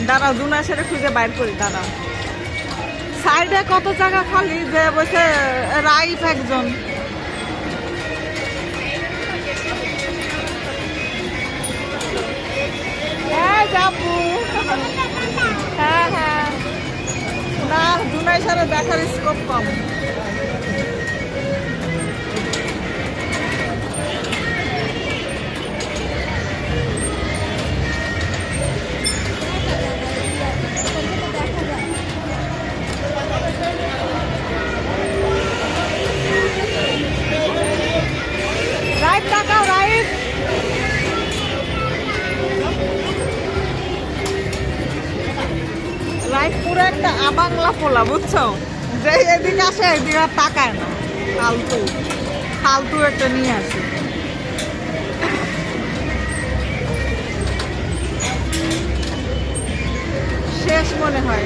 দাঁড়াও দুনা সেরে খুঁজে বাইর করি দাঁড়াও। সাইডে কত জায়গা খালি যে বসে রাইফ একজন। হ্যাঁ যাবো। হ্যাঁ হ্যাঁ না দুনাই সারে দেখার স্কোপ কম। রাইট তাকাও রাইট। রাইট পুরো একটা আবাংলা পোলা বুঝছো, যে এদিকে আসে এদিকে আর তাকায় না, ফালতু ফালতু একটা নিয়ে আসে। শেষ মনে হয়।